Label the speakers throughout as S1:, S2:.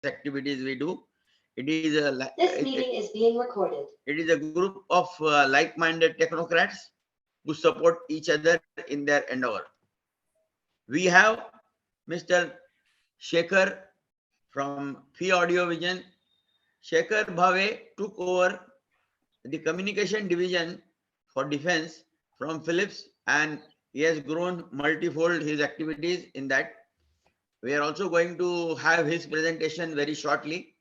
S1: activities we do. It is a
S2: This meeting is being recorded.
S1: It is a group of like-minded technocrats who support each other in their endeavor. We have Mr. Shekhar from Phi Audio Vision. Shekhar Bhave took over the communication division for defense from Philips, and he has grown multifold his activities in that. We are also going to have his presentation very shortly.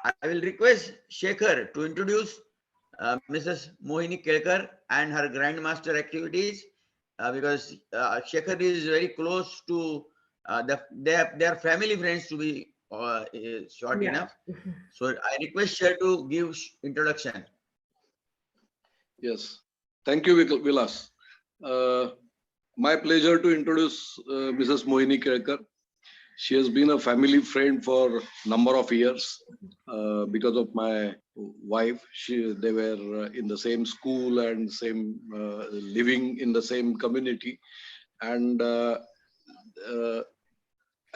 S1: I will request Shekhar to introduce Mrs. Mohini Kelkar and her Grandmaster activities, because Shekhar is very close to they are family friends to be short enough. So I request her to give introduction.
S3: Yes, thank you, Vilas. My pleasure to introduce Mrs. Mohini Kelkar. She has been a family friend for a number of years because of my wife. They were in the same school and same living in the same community. And I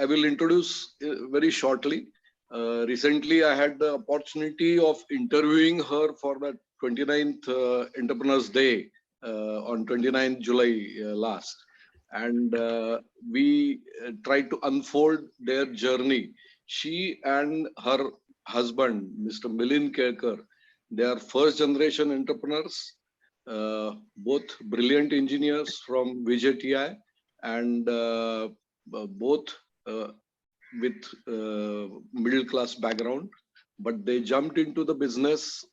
S3: will introduce very shortly. Recently, I had the opportunity of interviewing her for the 29th Entrepreneurs Day on 29th July last. And we tried to unfold their journey. She and her husband, Mr. Mohini Kelkar, they are first generation entrepreneurs, both brilliant engineers from VJTI, and both with middle class background, but they jumped into the business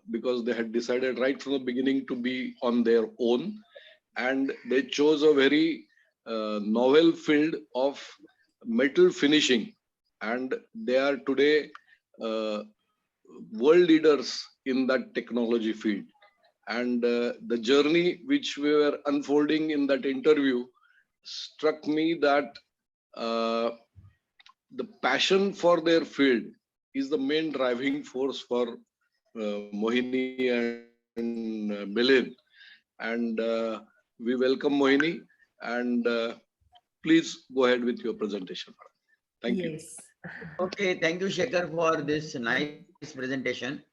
S3: because they had decided right from the beginning to be on their own. And they chose a very novel field of metal finishing, and they are today world leaders in that technology field. And the journey which we were unfolding in that interview struck me that the passion for their field is the main driving force for Mohini and Milind. And we welcome Mohini, and please go ahead with your presentation. Thank you.
S1: Okay, thank you, Shekhar, for this nice presentation.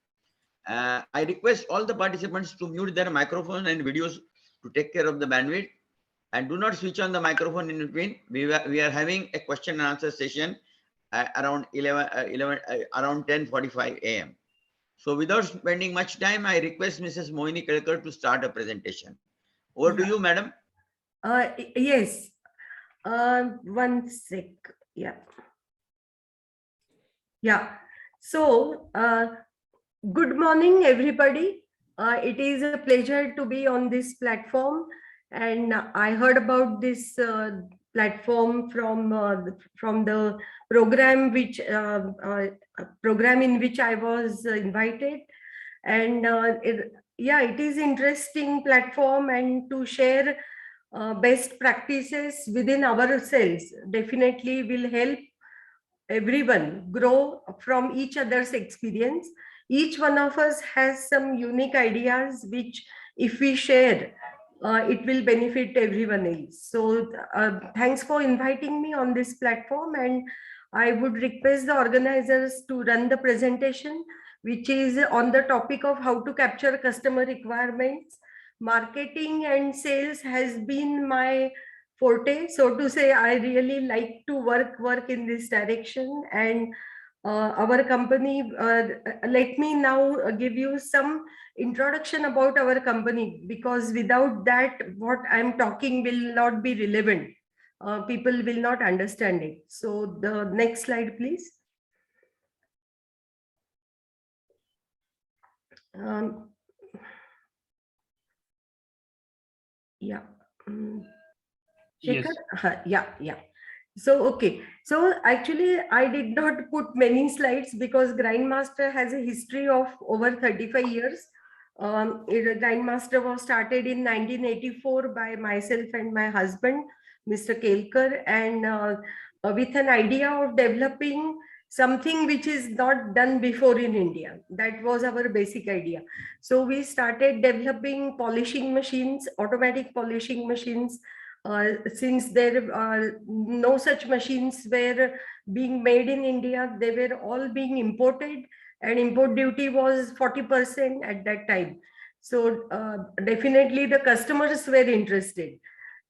S1: I request all the participants to mute their microphone and videos to take care of the bandwidth, and do not switch on the microphone in between. We are having a question and answer session around 10:45 a.m. So without spending much time, I request Mrs. Mohini Kelkar to start a presentation. Over to you, madam.
S4: Yes. One sec. Yeah. So, good morning, everybody. It is a pleasure to be on this platform, and I heard about this platform from the program in which I was invited, and it is interesting platform, and to share best practices within ourselves definitely will help everyone grow from each other's experience. Each one of us has some unique ideas which, if we share, it will benefit everyone else. So thanks for inviting me on this platform, and I would request the organizers to run the presentation, which is on the topic of how to capture customer requirements. Marketing and sales has been my forte, so to say. I really like to work in this direction, and our company, let me now give you some introduction about our company, because without that what I'm talking will not be relevant. People will not understand it. So the next slide, please. Yeah.
S5: Yes.
S4: Yeah. So, okay. So actually, I did not put many slides because Grindmaster has a history of over 35 years. Grindmaster was started in 1984 by myself and my husband, Mr. Kelkar, and with an idea of developing something which is not done before in India. That was our basic idea. So we started developing polishing machines, automatic polishing machines, Since there are no such machines were being made in India, they were all being imported, and import duty was 40% at that time. So definitely the customers were interested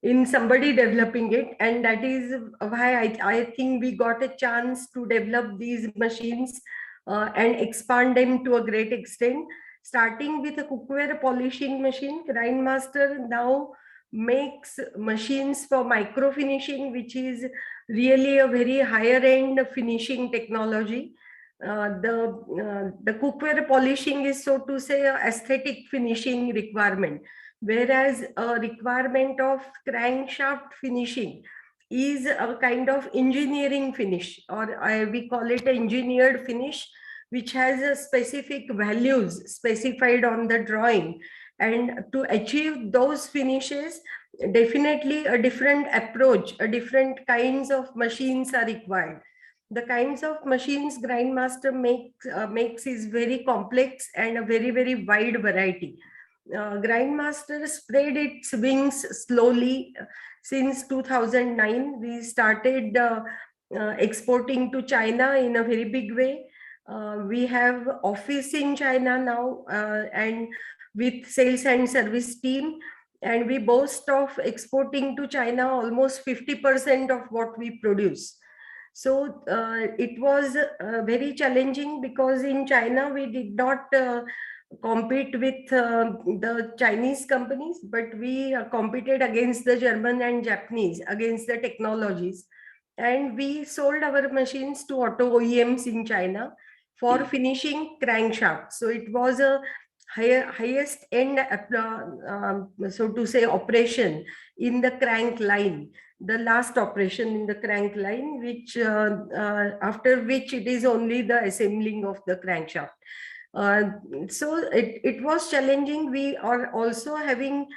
S4: in somebody developing it, and that is why I think we got a chance to develop these machines and expand them to a great extent. Starting with a cookware polishing machine, Grindmaster now makes machines for micro finishing, which is really a very higher end finishing technology. The cookware polishing is, so to say, a aesthetic finishing requirement, whereas a requirement of crankshaft finishing is a kind of engineering finish, or we call it an engineered finish, which has a specific values specified on the drawing. And to achieve those finishes, definitely a different approach, a different kinds of machines are required. The kinds of machines Grindmaster makes is very complex and a very wide variety. Grindmaster spread its wings slowly since 2009. We started exporting to China in a very big way. We have office in China now, and with sales and service team, and we boast of exporting to China almost 50% of what we produce. So it was very challenging, because in China we did not compete with the Chinese companies, but we competed against the German and Japanese, against the technologies. And we sold our machines to auto OEMs in China for finishing crankshaft. So it was a highest end, so to say, operation in the crank line, the last operation in the crank line, which after which it is only the assembling of the crankshaft. So it was challenging. We are also having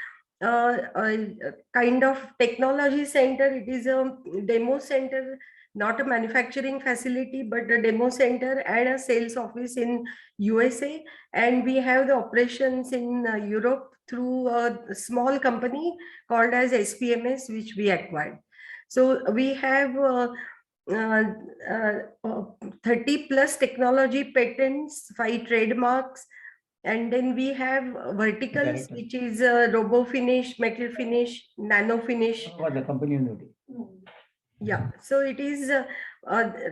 S4: a kind of technology center. It is a demo center, not a manufacturing facility, but a demo center and a sales office in USA. And we have the operations in Europe through a small company called as SPMS, which we acquired. So we have 30 plus technology patents, 5 trademarks, and then we have verticals, which is robo finish, metal finish, nano finish.
S5: What the company name?
S4: Yeah, so it is,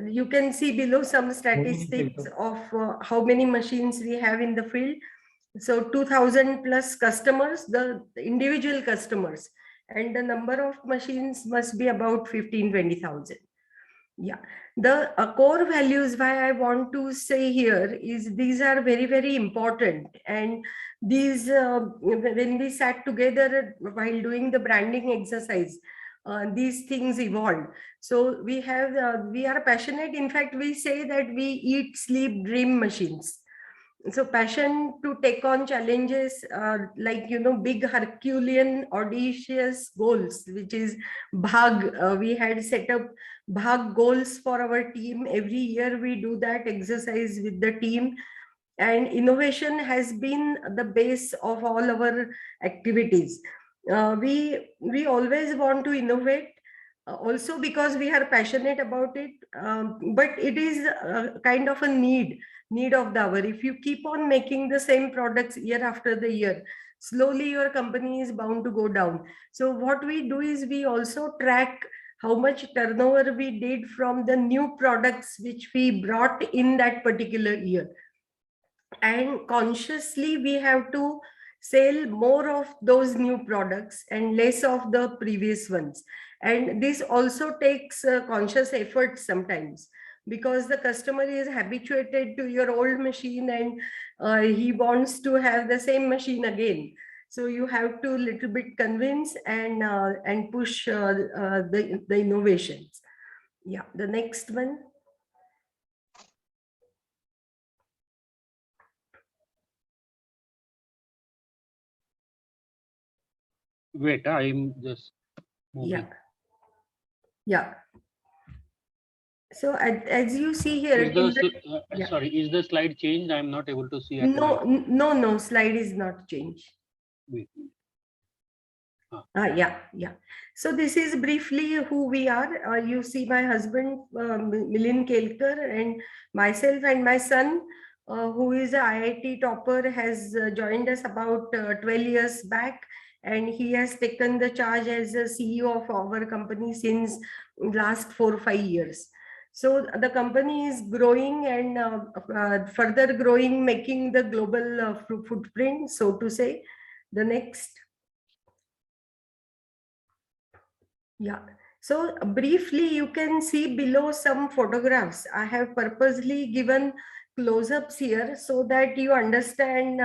S4: you can see below some statistics of how many machines we have in the field. So 2000 plus customers, the individual customers, and the number of machines must be about 15-20,000. Yeah, the core values why I want to say here is these are very important, and these when we sat together while doing the branding exercise, these things evolved. So we are passionate. In fact, we say that we eat, sleep, dream machines. So passion to take on challenges, like, big Herculean audacious goals, which is Bhag. We had set up Bhag goals for our team. Every year we do that exercise with the team, and innovation has been the base of all our activities. We always want to innovate, also because we are passionate about it, but it is kind of a need of the hour. If you keep on making the same products year after the year, slowly your company is bound to go down. So what we do is we also track how much turnover we did from the new products which we brought in that particular year, and consciously we have to sell more of those new products and less of the previous ones. And this also takes conscious effort sometimes, because the customer is habituated to your old machine, and he wants to have the same machine again. So you have to little bit convince and push the innovations. Yeah, the next one.
S5: Wait, I'm just moving.
S4: Yeah. So as you see here,
S5: Is sorry, is the slide changed? I'm not able to see.
S4: No, slide is not changed.
S5: Wait.
S4: Yeah. So this is briefly who we are. You see my husband, Mohini Kelkar, and myself and my son, who is a IIT topper, has joined us about 12 years back. And he has taken the charge as a CEO of our company since last 4 or 5 years. So the company is growing and further growing, making the global footprint, so to say. The next. Yeah. So briefly, you can see below some photographs. I have purposely given close-ups here so that you understand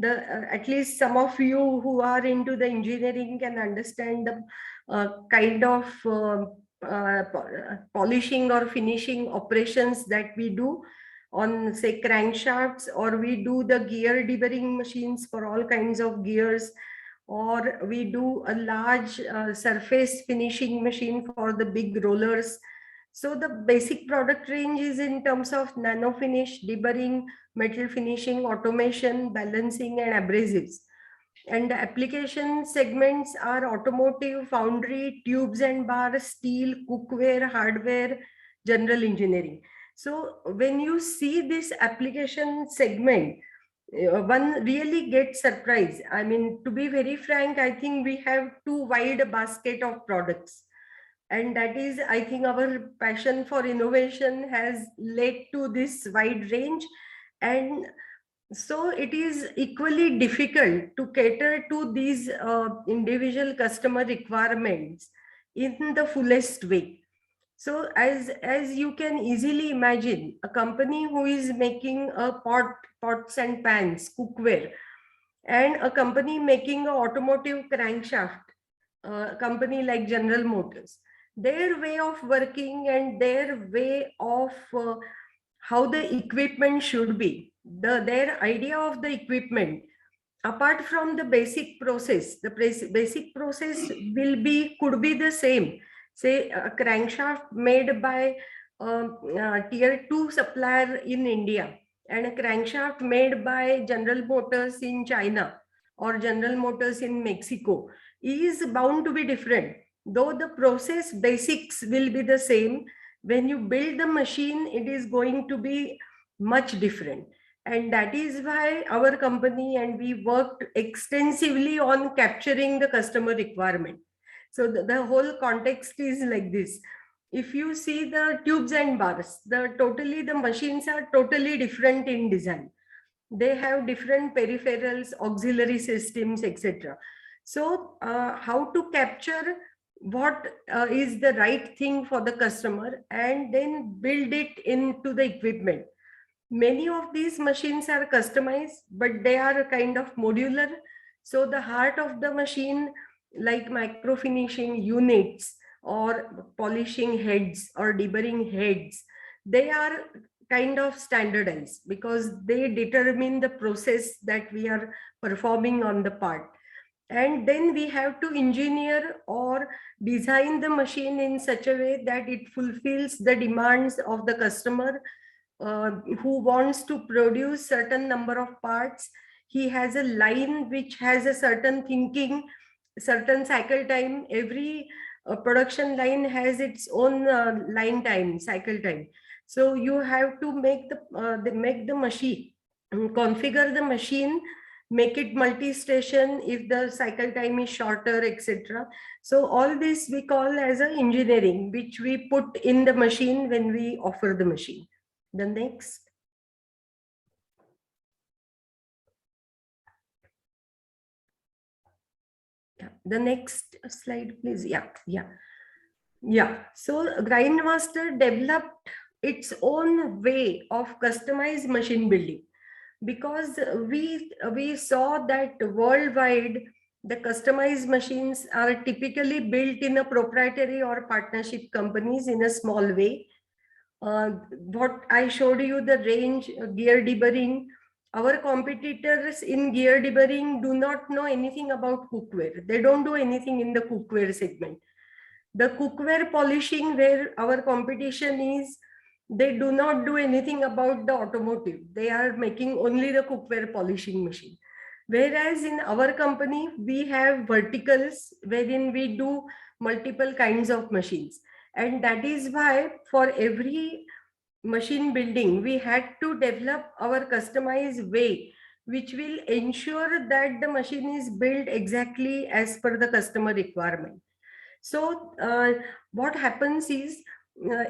S4: at least some of you who are into the engineering can understand the kind of polishing or finishing operations that we do on, say, crankshafts, or we do the gear deburring machines for all kinds of gears, or we do a large surface finishing machine for the big rollers. So the basic product range is in terms of nano finish, deburring, metal finishing, automation, balancing, and abrasives. And the application segments are automotive, foundry, tubes and bars, steel, cookware, hardware, general engineering. So when you see this application segment, one really gets surprised. I mean, to be very frank, I think we have too wide a basket of products. And that is, I think, our passion for innovation has led to this wide range. And so it is equally difficult to cater to these individual customer requirements in the fullest way. So as you can easily imagine, a company who is making a pots and pans, cookware, and a company making an automotive crankshaft, a company like General Motors, their way of working and their way of how the equipment should be, their idea of the equipment, apart from the basic process, the basic process could be the same. Say a crankshaft made by tier 2 supplier in India and a crankshaft made by General Motors in China or General Motors in Mexico is bound to be different. Though the process basics will be the same, when you build the machine, it is going to be much different. And that is why our company and we worked extensively on capturing the customer requirement. So the whole context is like this. If you see the tubes and bars, the machines are totally different in design. They have different peripherals, auxiliary systems, etc. So how to capture what is the right thing for the customer and then build it into the equipment. Many of these machines are customized, but they are kind of modular. So the heart of the machine, like micro finishing units or polishing heads or deburring heads, they are kind of standardized because they determine the process that we are performing on the part. And then we have to engineer or design the machine in such a way that it fulfills the demands of the customer who wants to produce certain number of parts. He has a line which has a certain thinking, certain cycle time. Every production line has its own line time, cycle time. So you have to make the machine, configure the machine, make it multi-station if the cycle time is shorter, etc. So all this we call as a engineering, which we put in the machine when we offer the machine. The next. Yeah, the next slide, please. Yeah. So Grindmaster developed its own way of customized machine building because we saw that worldwide the customized machines are typically built in a proprietary or partnership companies in a small way. What I showed you, the range, gear deburring, our competitors in gear deburring do not know anything about cookware. They don't do anything in the cookware segment. The cookware polishing where our competition is, they do not do anything about the automotive. They are making only the cookware polishing machine. Whereas in our company, we have verticals wherein we do multiple kinds of machines. And that is why for every machine building, we had to develop our customized way, which will ensure that the machine is built exactly as per the customer requirement. So what happens is,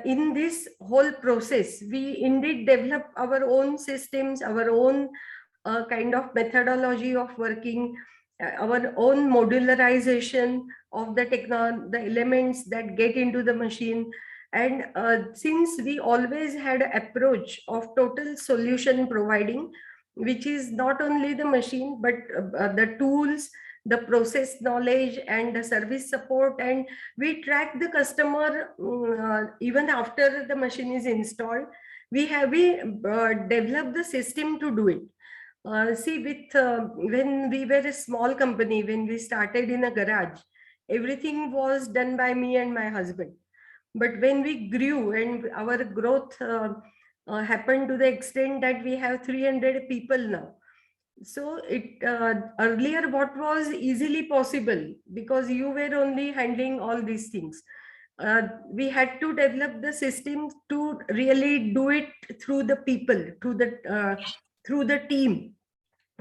S4: in this whole process, we indeed develop our own systems, our own kind of methodology of working, our own modularization of the elements that get into the machine. And since we always had an approach of total solution providing, which is not only the machine, but the tools, the process knowledge and the service support, and we track the customer even after the machine is installed. We develop the system to do it. See, when we were a small company, when we started in a garage, everything was done by me and my husband. But when we grew and our growth happened to the extent that we have 300 people now. So it earlier what was easily possible, because you were only handling all these things. We had to develop the system to really do it through the people, through the team.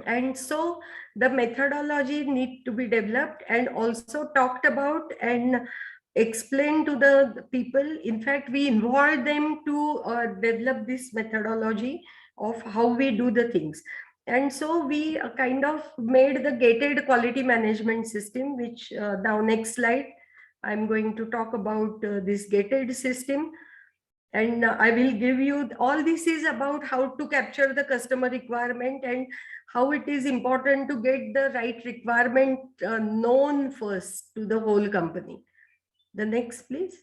S4: And so the methodology need to be developed and also talked about and explained to the people. In fact, we involved them to develop this methodology of how we do the things. And so we kind of made the gated quality management system, which now next slide, I'm going to talk about this gated system. And I will give you, all this is about how to capture the customer requirement and how it is important to get the right requirement known first to the whole company. The next, please.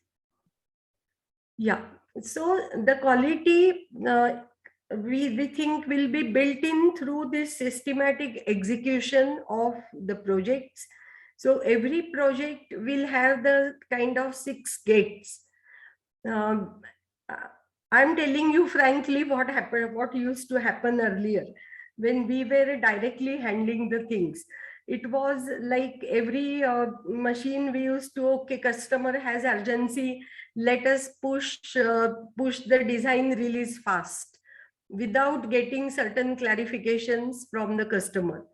S4: Yeah, so the quality we think will be built in through this systematic execution of the projects. So every project will have the kind of 6 gates. I'm telling you frankly what happened, what used to happen earlier when we were directly handling the things. It was like every machine we used to, okay, customer has urgency, let us push the design release fast without getting certain clarifications from the customer.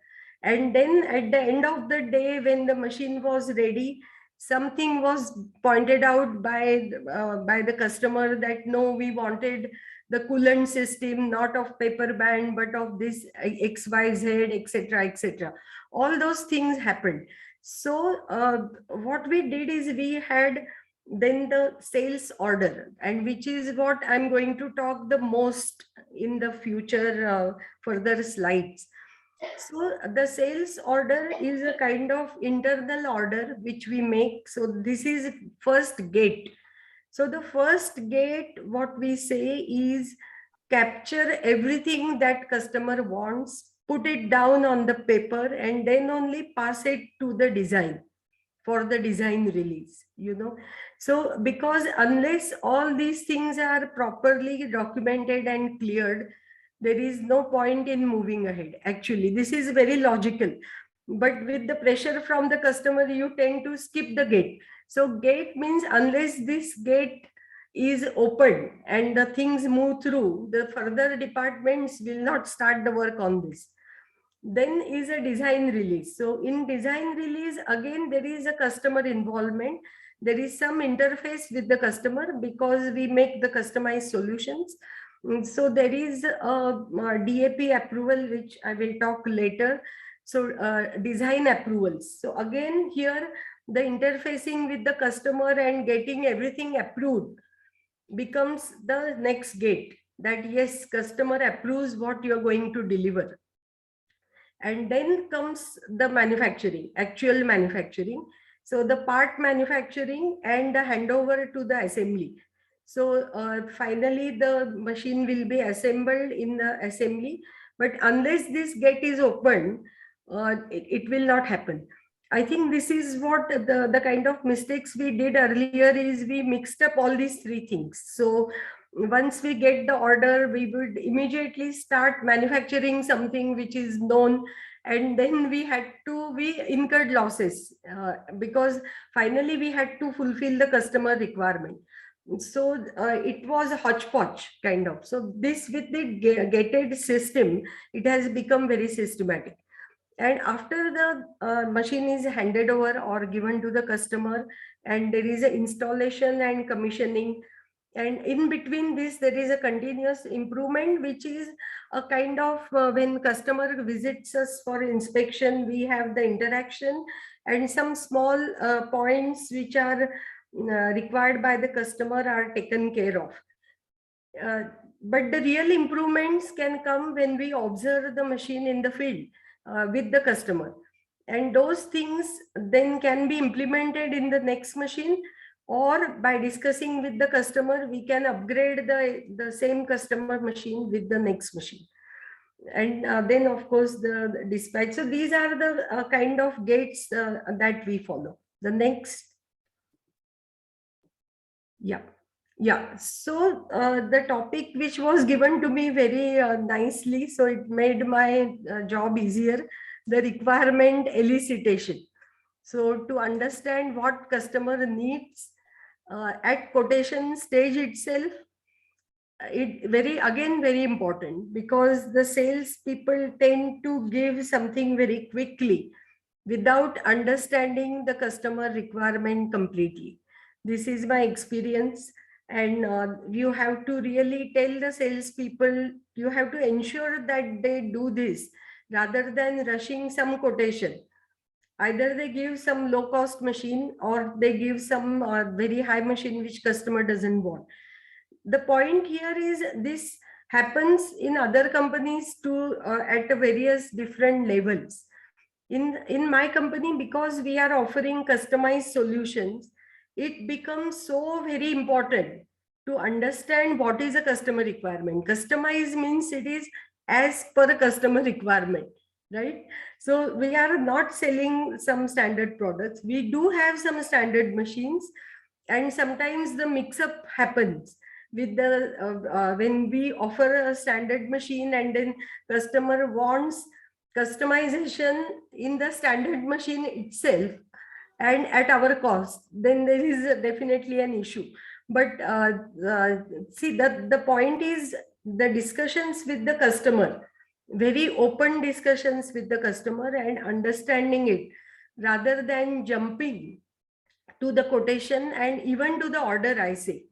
S4: And then at the end of the day, when the machine was ready, something was pointed out by the customer that no, we wanted the coolant system not of paper band but of this XYZ, etc., etc. All those things happened. So what we did is we had then the sales order, and which is what I'm going to talk the most in the future further slides. So the sales order is a kind of internal order which we make. So this is first gate. So the first gate, what we say is capture everything that customer wants, put it down on the paper, and then only pass it to the design for the design release, you know. So because unless all these things are properly documented and cleared, there is no point in moving ahead. Actually, this is very logical, but with the pressure from the customer, you tend to skip the gate. So gate means unless this gate is open and the things move through, the further departments will not start the work on this. Then is a design release. So in design release, again, there is a customer involvement. There is some interface with the customer because we make the customized solutions. So there is a DAP approval, which I will talk later. So design approvals. So again, here the interfacing with the customer and getting everything approved becomes the next gate, that yes, customer approves what you're going to deliver. And then comes the manufacturing, actual manufacturing. So the part manufacturing and the handover to the assembly. So finally the machine will be assembled in the assembly, but unless this gate is open, it will not happen. I think this is what the kind of mistakes we did earlier is we mixed up all these 3 things. So once we get the order, we would immediately start manufacturing something which is known, And then we incurred losses because finally we had to fulfill the customer requirement. So it was a hodgepodge kind of. So this, with the gated system, it has become very systematic. And after the machine is handed over or given to the customer, and there is an installation and commissioning, and in between this there is a continuous improvement, which is a kind of when customer visits us for inspection, we have the interaction, and some small points which are required by the customer are taken care of. But the real improvements can come when we observe the machine in the field with the customer, and those things then can be implemented in the next machine, or by discussing with the customer we can upgrade the same customer machine with the next machine. And then of course the dispatch. So these are the kind of gates that we follow. The next. Yeah, so the topic which was given to me very nicely, so it made my job easier, the requirement elicitation. So to understand what customer needs at quotation stage itself, it very important, because the sales people tend to give something very quickly without understanding the customer requirement completely. This is my experience. And you have to really tell the salespeople, you have to ensure that they do this rather than rushing some quotation. Either they give some low cost machine, or they give some very high machine which customer doesn't want. The point here is this happens in other companies too, at various different levels. In my company, because we are offering customized solutions, it becomes so very important to understand what is a customer requirement. Customized means it is as per customer requirement, right? So we are not selling some standard products. We do have some standard machines, and sometimes the mix-up happens with the when we offer a standard machine and then customer wants customization in the standard machine itself and at our cost, then there is definitely an issue. But see, that the point is the discussions with the customer, very open discussions with the customer and understanding it, rather than jumping to the quotation and even to the order, I say.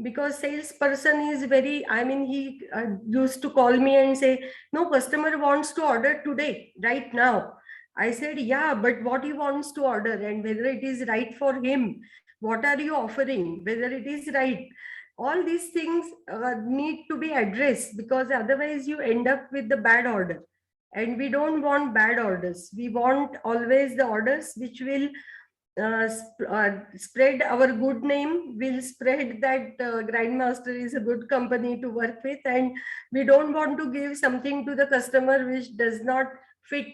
S4: Because salesperson is very, I mean, he used to call me and say, no, customer wants to order today, right now. I said, yeah, but what he wants to order and whether it is right for him, what are you offering, whether it is right. All these things need to be addressed, because otherwise you end up with the bad order. And we don't want bad orders. We want always the orders which will spread our good name, will spread that Grindmaster is a good company to work with, and we don't want to give something to the customer which does not fit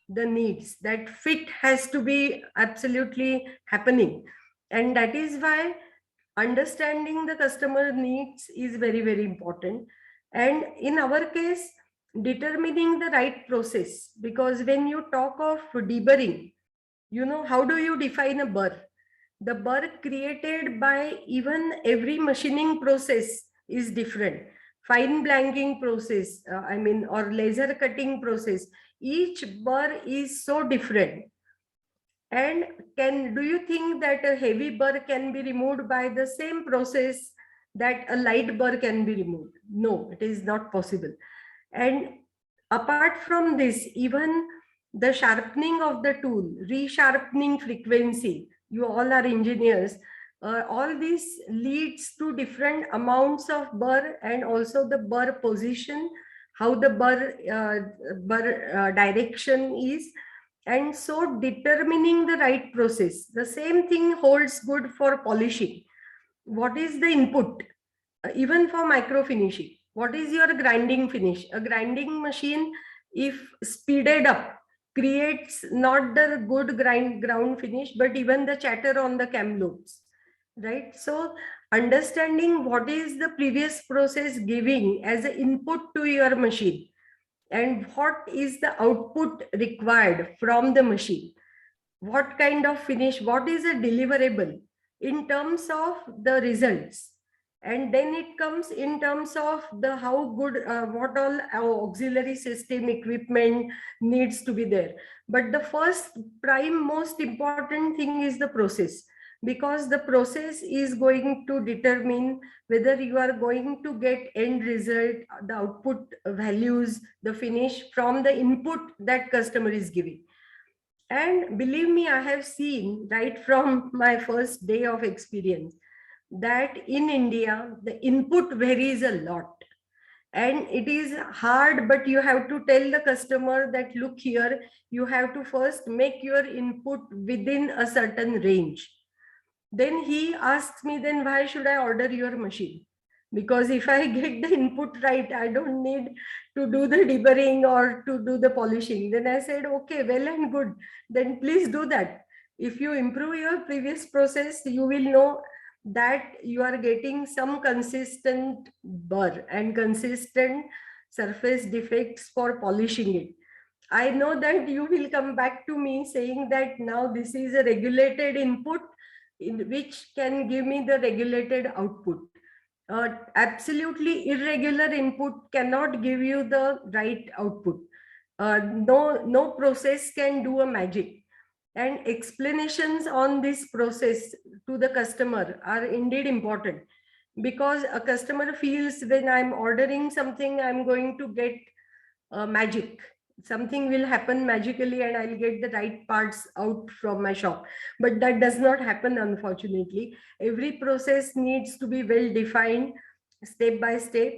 S4: the needs. That fit has to be absolutely happening, and that is why understanding the customer needs is very important. And in our case, determining the right process, because when you talk of deburring, you know, how do you define a burr? The burr created by even every machining process is different. Fine blanking process, or laser cutting process, each burr is so different. And do you think that a heavy burr can be removed by the same process that a light burr can be removed? No, it is not possible. And apart from this, even the sharpening of the tool, resharpening frequency, you all are engineers, all this leads to different amounts of burr, and also the burr position, how the burr direction is, and so determining the right process. The same thing holds good for polishing. What is the input? Even for micro finishing, what is your grinding finish? A grinding machine, if speeded up, creates not the good ground finish, but even the chatter on the cam loops, right? So understanding what is the previous process giving as an input to your machine, and what is the output required from the machine, what kind of finish, what is a deliverable in terms of the results. And then it comes in terms of the how good, what all our auxiliary system equipment needs to be there. But the first prime most important thing is the process, because the process is going to determine whether you are going to get end result, the output values, the finish from the input that customer is giving. And believe me, I have seen right from my first day of experience that in India, the input varies a lot. And it is hard, but you have to tell the customer that, look here, you have to first make your input within a certain range. Then he asks me, then why should I order your machine? Because if I get the input right, I don't need to do the deburring or to do the polishing. Then I said, okay, well and good. Then please do that. If you improve your previous process, you will know that you are getting some consistent burr and consistent surface defects for polishing it. I know that you will come back to me saying that now this is a regulated input in which can give me the regulated output. Absolutely irregular input cannot give you the right output. No process can do a magic. And explanations on this process to the customer are indeed important, because a customer feels when I'm ordering something, I'm going to get magic. Something will happen magically and I'll get the right parts out from my shop. But that does not happen, unfortunately. Every process needs to be well defined, step by step.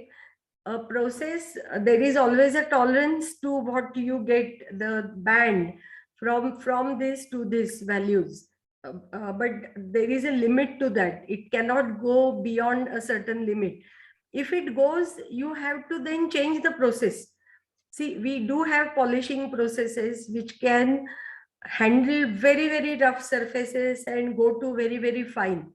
S4: A process, there is always a tolerance to what you get, the band from this to this values. But there is a limit to that. It cannot go beyond a certain limit. If it goes, you have to then change the process. See, we do have polishing processes which can handle very, very rough surfaces and go to very, very fine.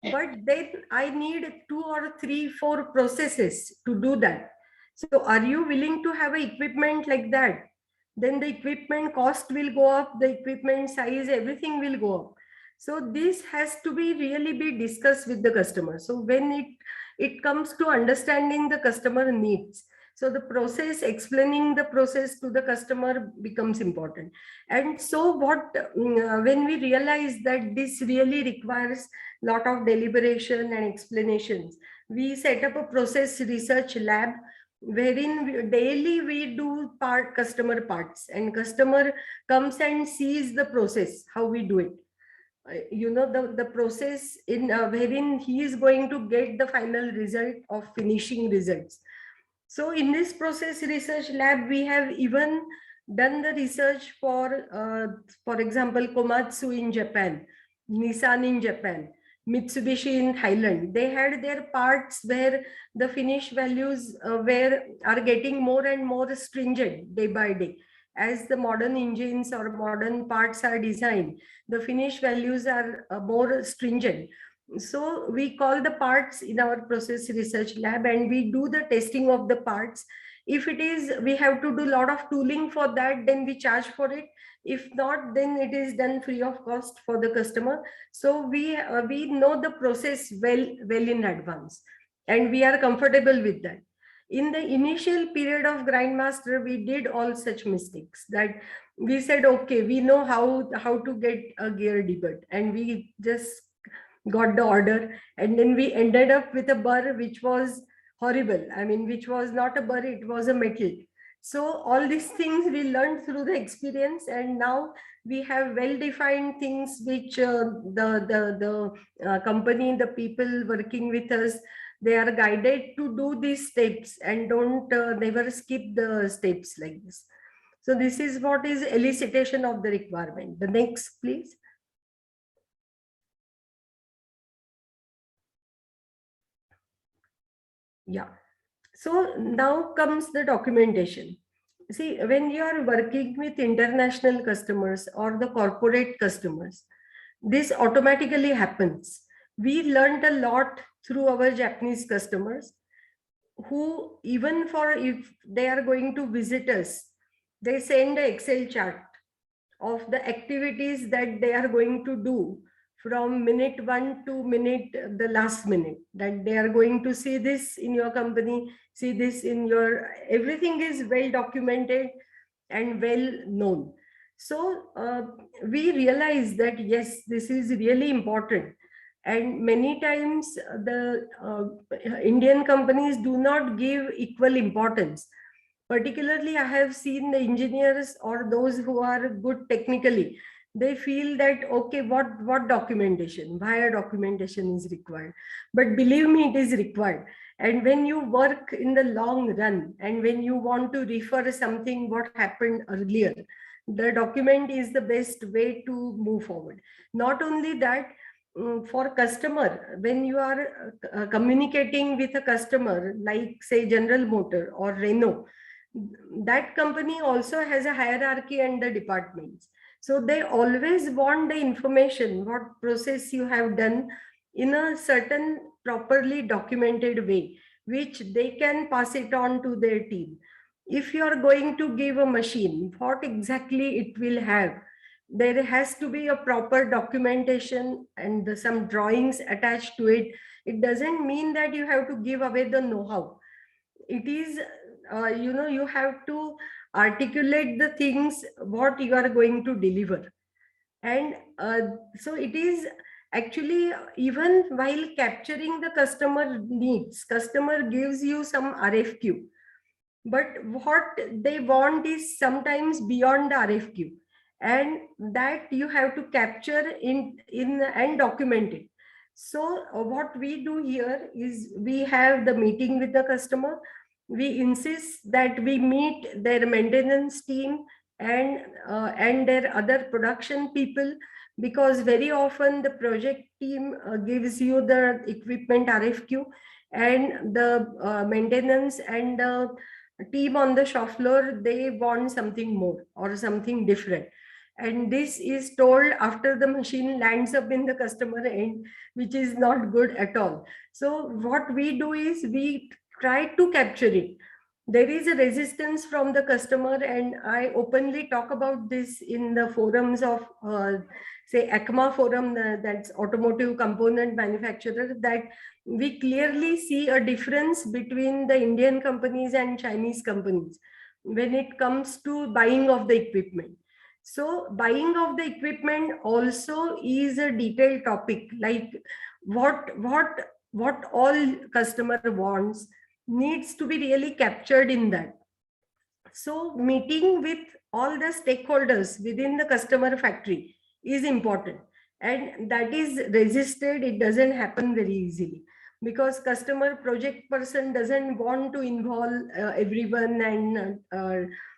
S4: But then I need 2 or 3, 4 processes to do that. So are you willing to have an equipment like that? Then the equipment cost will go up, the equipment size, everything will go up. So this has to be really discussed with the customer. So when it comes to understanding the customer needs, so the process, explaining the process to the customer becomes important. And so when we realize that this really requires lot of deliberation and explanations, we set up a process research lab wherein daily we do customer parts, and customer comes and sees the process, how we do it. The process in wherein he is going to get the final result of finishing results. So in this process research lab, we have even done the research for example, Komatsu in Japan, Nissan in Japan, Mitsubishi in Thailand. They had their parts where the finish values are getting more and more stringent day by day. As the modern engines or modern parts are designed, the finish values are more stringent. So we call the parts in our process research lab and we do the testing of the parts. If it is, we have to do a lot of tooling for that, then we charge for it. If not, then it is done free of cost for the customer. So we know the process well in advance, and we are comfortable with that. In the initial period of Grindmaster, we did all such mistakes that we said, okay, we know how to get a gear debugged, and we just got the order, and then we ended up with a burr which was horrible. I mean, which was not a burr, it was a metal. So all these things we learned through the experience, and now we have well-defined things which the company, the people working with us, they are guided to do these steps and don't never skip the steps like this. So this is what is elicitation of the requirement. The next, please. Yeah. So now comes the documentation. See, when you are working with international customers or the corporate customers, this automatically happens. We learned a lot through our Japanese customers. who, even for if they are going to visit us, they send an Excel chart of the activities that they are going to do from minute 1 to minute the last minute, that they are going to see this in your company, see this in your, everything is well documented and well known. So we realize that yes, this is really important. And many times the Indian companies do not give equal importance. Particularly, I have seen the engineers or those who are good technically, they feel that, okay, what documentation, why documentation is required? But believe me, it is required. And when you work in the long run, and when you want to refer something what happened earlier, the document is the best way to move forward. Not only that, for customer, when you are communicating with a customer like say General Motor or Renault, that company also has a hierarchy and the departments. So they always want the information, what process you have done in a certain properly documented way, which they can pass it on to their team. If you are going to give a machine, what exactly it will have, there has to be a proper documentation and some drawings attached to it. It doesn't mean that you have to give away the know-how. It is, you have to articulate the things what you are going to deliver. And so it is actually, even while capturing the customer needs, customer gives you some RFQ, but what they want is sometimes beyond the RFQ, and that you have to capture in and document it. So what we do here is we have the meeting with the customer. We insist that we meet their maintenance team and their other production people, because very often the project team gives you the equipment RFQ, and the maintenance and the team on the shop floor, they want something more or something different. And this is told after the machine lands up in the customer end, which is not good at all. So what we do is we try to capture it. There is a resistance from the customer, and I openly talk about this in the forums of say ACMA forum, that's automotive component manufacturer, that we clearly see a difference between the Indian companies and Chinese companies when it comes to buying of the equipment. So buying of the equipment also is a detailed topic, like what all customer wants needs to be really captured in that. So meeting with all the stakeholders within the customer factory is important, and that is resisted. It doesn't happen very easily, because customer project person doesn't want to involve everyone and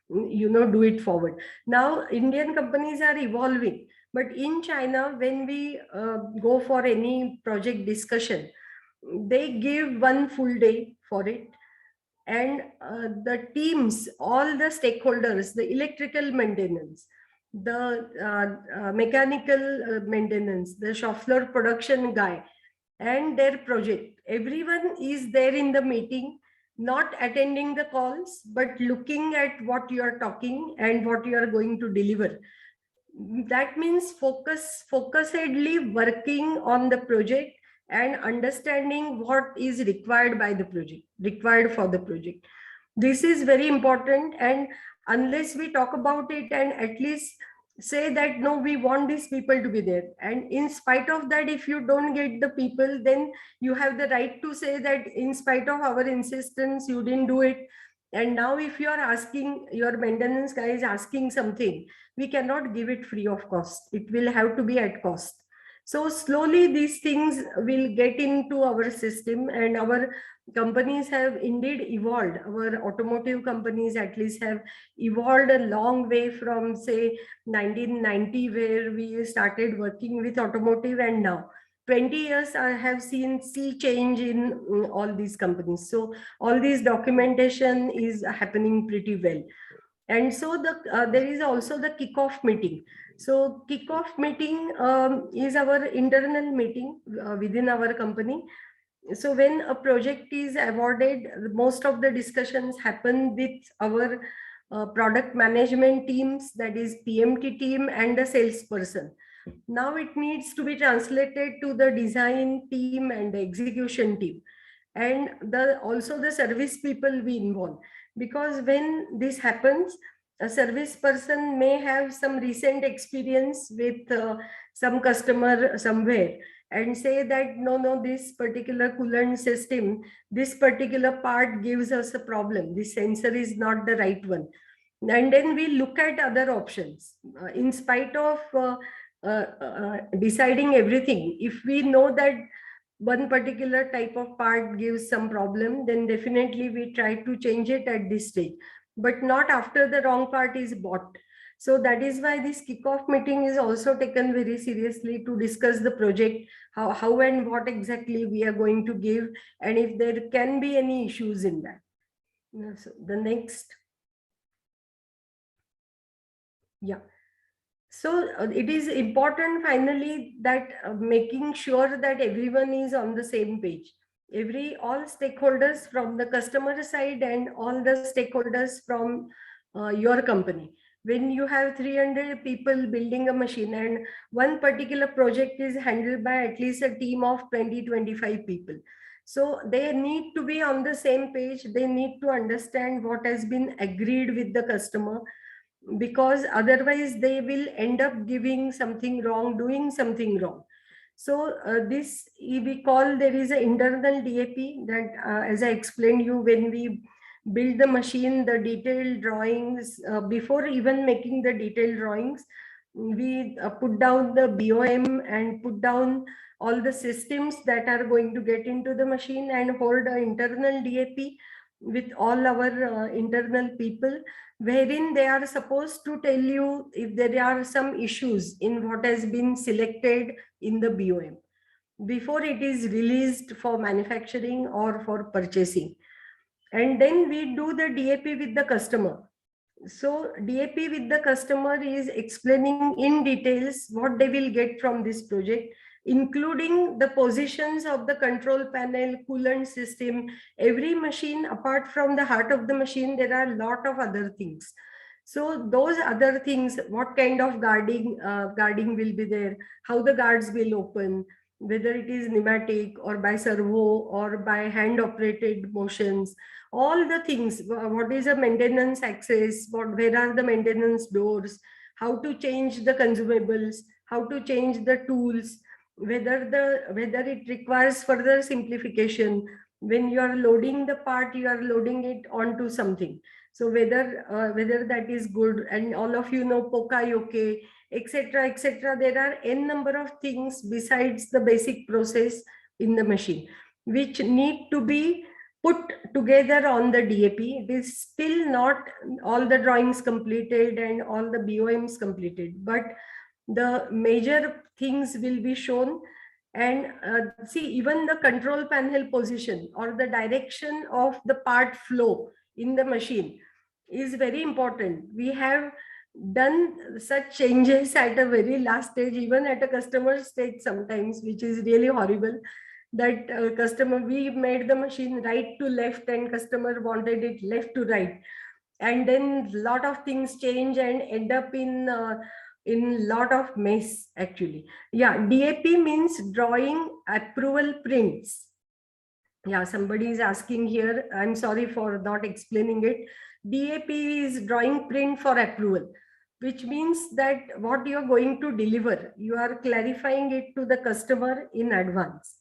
S4: do it forward. Now Indian companies are evolving, but in China, when we go for any project discussion, they give one full day for it. And the teams, all the stakeholders, the electrical maintenance, the mechanical maintenance, the shop floor production guy, and their project, everyone is there in the meeting, not attending the calls, but looking at what you are talking and what you are going to deliver. That means focusedly working on the project and understanding what is required by the project, required for the project. This is very important. And unless we talk about it and at least say that no, we want these people to be there, and in spite of that, if you don't get the people, then you have the right to say that in spite of our insistence you didn't do it. And now if you are asking, your maintenance guy is asking something, we cannot give it free of cost. It will have to be at cost. So slowly these things will get into our system, and our companies have indeed evolved. Our automotive companies at least have evolved a long way from say 1990, where we started working with automotive, and now 20 years I have seen sea change in all these companies. So all this documentation is happening pretty well. And so there is also the kickoff meeting. So kickoff meeting is our internal meeting within our company. So when a project is awarded, most of the discussions happen with our product management teams, that is PMT team and the salesperson. Now it needs to be translated to the design team and the execution team, and also the service people we involve. Because when this happens, a service person may have some recent experience with some customer somewhere, and say that no, this particular coolant system, this particular part gives us a problem, this sensor is not the right one. And then we look at other options in spite of deciding everything. If we know that one particular type of part gives some problem, then definitely we try to change it at this stage, but not after the wrong part is bought. So that is why this kickoff meeting is also taken very seriously, to discuss the project, how and what exactly we are going to give, and if there can be any issues in that. So the next. Yeah. So it is important finally that making sure that everyone is on the same page. All stakeholders from the customer side and all the stakeholders from your company. When you have 300 people building a machine, and one particular project is handled by at least a team of 20-25 people. So they need to be on the same page. They need to understand what has been agreed with the customer, because otherwise they will end up giving something wrong, doing something wrong. So this we call, there is an internal DAP that as I explained you, when we build the machine, the detailed drawings, before even making the detailed drawings, we put down the BOM and put down all the systems that are going to get into the machine, and hold an internal DAP with all our internal people, wherein they are supposed to tell you if there are some issues in what has been selected in the BOM before it is released for manufacturing or for purchasing. And then we do the DAP with the customer. So DAP with the customer is explaining in details what they will get from this project, including the positions of the control panel, coolant system. Every machine, apart from the heart of the machine, there are a lot of other things. So those other things, what kind of guarding will be there, how the guards will open, whether it is pneumatic or by servo or by hand operated motions, all the things, what is a maintenance access, where are the maintenance doors, how to change the consumables, how to change the tools, whether it requires further simplification. When you are loading the part, you are loading it onto something, so whether that is good. And all of you know Pokayoke, etc., etc. There are n number of things besides the basic process in the machine, which need to be put together on the DAP. It is still not all the drawings completed and all the BOMs completed, but the major things will be shown. And see, even the control panel position or the direction of the part flow in the machine is very important. We have done such changes at a very last stage, even at a customer stage sometimes, which is really horrible. That customer, we made the machine right to left and customer wanted it left to right, and then lot of things change and end up in lot of mess actually. Yeah, DAP means drawing approval prints. Yeah, somebody is asking here, I'm sorry for not explaining it. DAP is drawing print for approval, which means that what you are going to deliver, you are clarifying it to the customer in advance,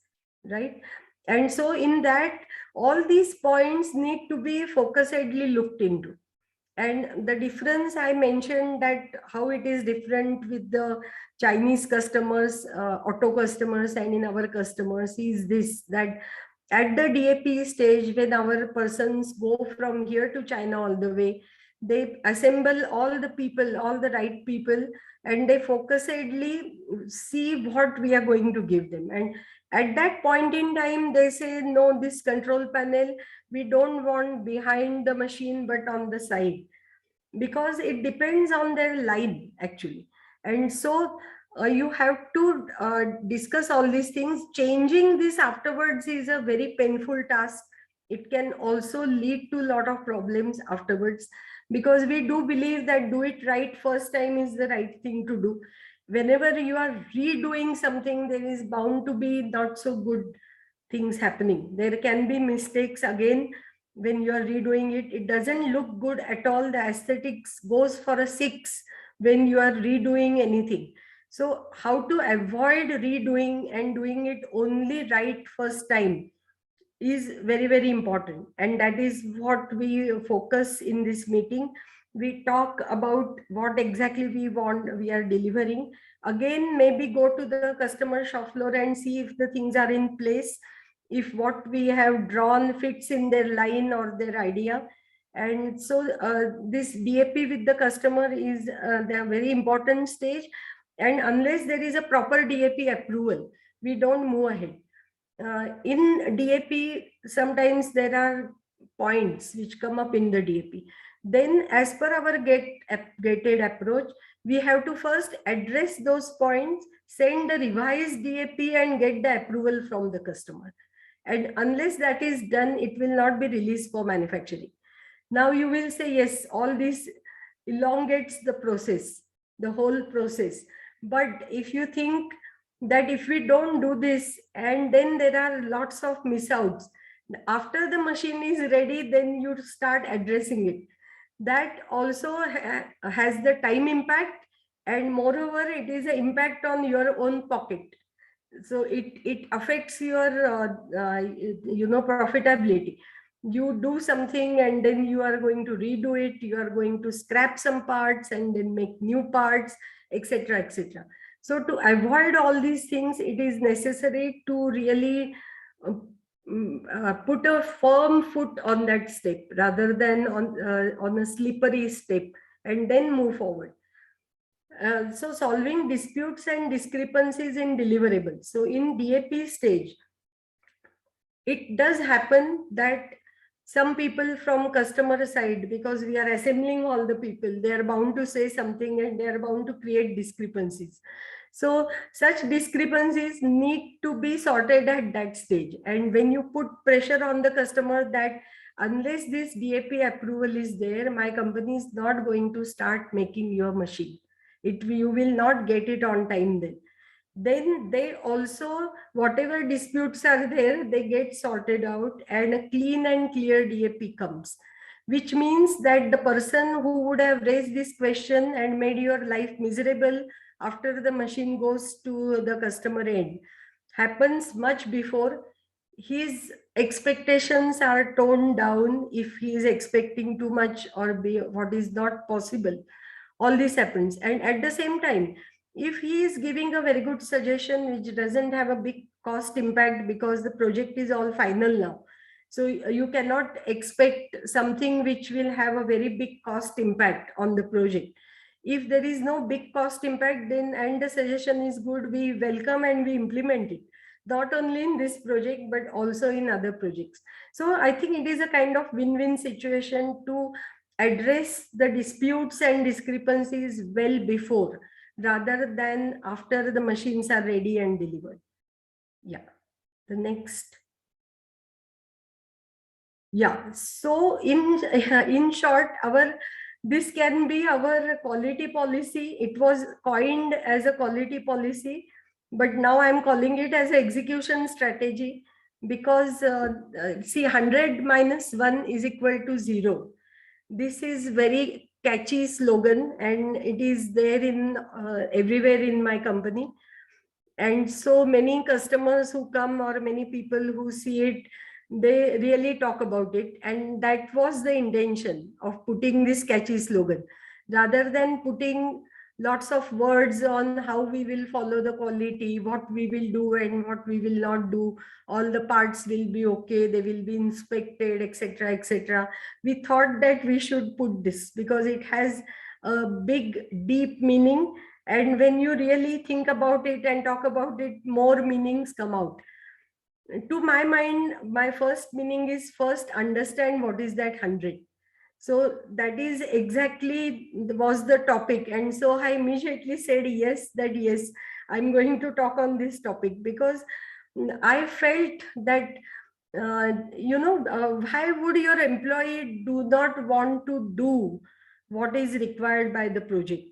S4: right? And so in that, all these points need to be focusedly looked into. And the difference I mentioned, that how it is different with the Chinese customers, auto customers, and in our customers, is this, that at the DAP stage, when our persons go from here to China all the way, they assemble all the people, all the right people, and they focusedly see what we are going to give them. And at that point in time, they say, no, this control panel, we don't want behind the machine, but on the side, because it depends on their line actually. And so You have to discuss all these things. Changing this afterwards is a very painful task. It can also lead to a lot of problems afterwards, because we do believe that do it right first time is the right thing to do. Whenever you are redoing something, there is bound to be not so good things happening. There can be mistakes again when you are redoing it. It doesn't look good at all. The aesthetics goes for a 6 when you are redoing anything. So how to avoid redoing and doing it only right first time is very, very important. And that is what we focus in this meeting. We talk about what exactly we are delivering. Again, maybe go to the customer shop floor and see if the things are in place, if what we have drawn fits in their line or their idea. And so this DAP with the customer is the very important stage. And unless there is a proper DAP approval, we don't move ahead. In DAP, sometimes there are points which come up in the DAP. Then as per our gated approach, we have to first address those points, send the revised DAP and get the approval from the customer. And unless that is done, it will not be released for manufacturing. Now you will say, yes, all this elongates the process, the whole process. But if you think that if we don't do this, and then there are lots of miss outs, after the machine is ready, then you start addressing it. That also has the time impact, and moreover, it is an impact on your own pocket. So it affects your profitability. You do something and then you are going to redo it, you are going to scrap some parts and then make new parts, etc., etc. So to avoid all these things, it is necessary to really put a firm foot on that step rather than on a slippery step, and then move forward. So solving disputes and discrepancies in deliverables. So in DAP stage, it does happen that some people from customer side, because we are assembling all the people, they are bound to say something and they are bound to create discrepancies. So such discrepancies need to be sorted at that stage. And when you put pressure on the customer that unless this DAP approval is there, my company is not going to start making your machine. You will not get it on time then they also, whatever disputes are there, they get sorted out and a clean and clear DAP comes, which means that the person who would have raised this question and made your life miserable after the machine goes to the customer end happens much before. His expectations are toned down if he is expecting too much or what is not possible. All this happens. And at the same time, if he is giving a very good suggestion which doesn't have a big cost impact because the project is all final now, so you cannot expect something which will have a very big cost impact on the project. If there is no big cost impact, then and the suggestion is good, we welcome and we implement it, not only in this project but also in other projects. So I think it is a kind of win-win situation to address the disputes and discrepancies well before, rather than after the machines are ready and delivered. Yeah, the next. Yeah, so in short, this can be our quality policy. It was coined as a quality policy, but now I'm calling it as an execution strategy, because see, 100 minus 1 is equal to 0. This is very catchy slogan, and it is there in everywhere in my company. And so many customers who come or many people who see it, they really talk about it. And that was the intention of putting this catchy slogan, rather than putting lots of words on how we will follow the quality, what we will do and what we will not do. All the parts will be okay, they will be inspected, etc., etc. We thought that we should put this because it has a big, deep meaning. And when you really think about it and talk about it, more meanings come out. To my mind, my first meaning is first understand what is that 100. So that is exactly was the topic. And so I immediately said yes, that yes, I'm going to talk on this topic, because I felt that, why would your employee do not want to do what is required by the project?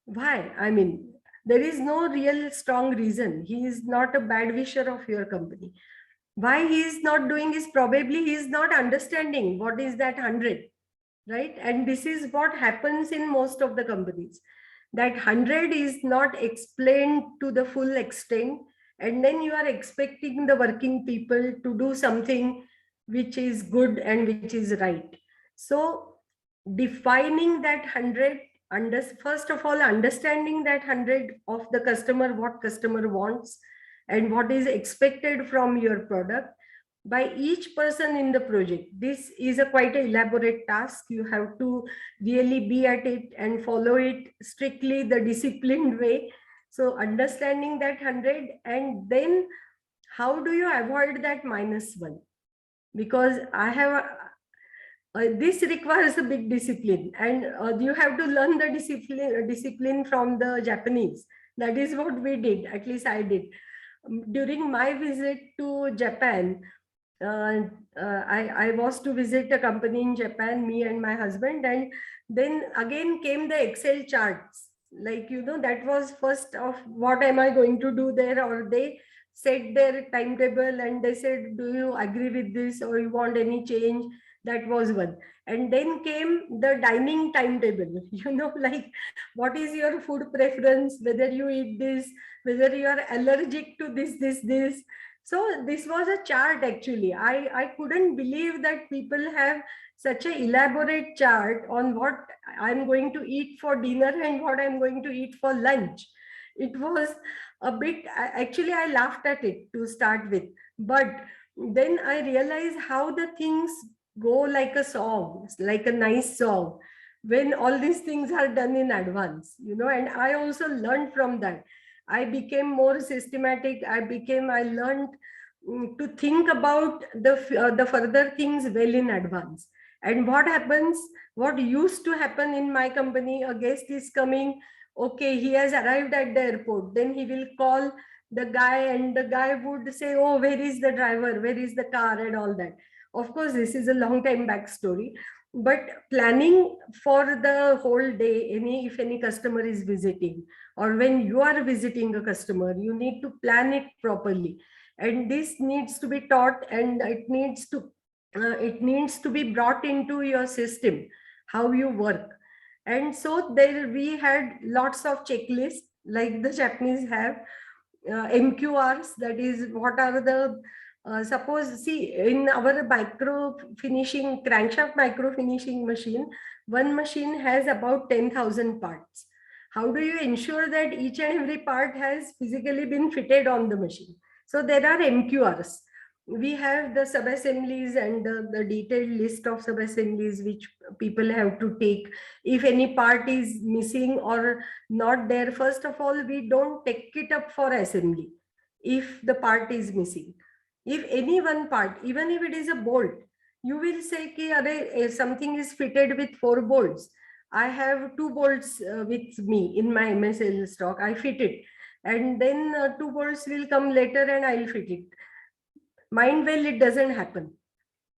S4: Why? I mean, there is no real strong reason. He is not a bad wisher of your company. Why he is not doing is probably he is not understanding what is that 100, right? And this is what happens in most of the companies, that 100 is not explained to the full extent, and then you are expecting the working people to do something which is good and which is right. So defining that 100, first of all understanding that 100 of the customer, what customer wants and what is expected from your product by each person in the project. This is a quite an elaborate task. You have to really be at it and follow it strictly the disciplined way. So understanding that 100, and then how do you avoid that -1? Because I have this requires a big discipline, and you have to learn the discipline from the Japanese. That is what we did, at least I did. During my visit to Japan, I was to visit a company in Japan, me and my husband, and then again came the Excel charts. Like, that was first of what am I going to do there, or they set their timetable and they said, do you agree with this or you want any change? That was one. And then came the dining timetable, like what is your food preference, whether you eat this, whether you are allergic to this. So this was a chart actually. I couldn't believe that people have such an elaborate chart on what I'm going to eat for dinner and what I'm going to eat for lunch. It was a bit, actually I laughed at it to start with, but then I realized how the things go like a song, like a nice song, when all these things are done in advance, and I also learned from that. I became more systematic. I learned to think about the further things well in advance. And what happens, what used to happen in my company, a guest is coming, okay, he has arrived at the airport, then he will call the guy and the guy would say, oh, where is the driver, where is the car, and all that. Of course, this is a long time backstory, but planning for the whole day, if any customer is visiting, or when you are visiting a customer, you need to plan it properly. And this needs to be taught, and it needs to be brought into your system, how you work. And so there we had lots of checklists like the Japanese have, MQRs, that is what are the suppose, see, in our micro finishing, crankshaft micro finishing machine, one machine has about 10,000 parts. How do you ensure that each and every part has physically been fitted on the machine? So there are MQRs. We have the sub-assemblies and the detailed list of sub-assemblies which people have to take. If any part is missing or not there, first of all, we don't take it up for assembly if the part is missing. If any one part, even if it is a bolt, you will say, if something is fitted with 4 bolts, I have 2 bolts with me in my MSL stock, I fit it. And then 2 bolts will come later and I'll fit it. Mind well, it doesn't happen.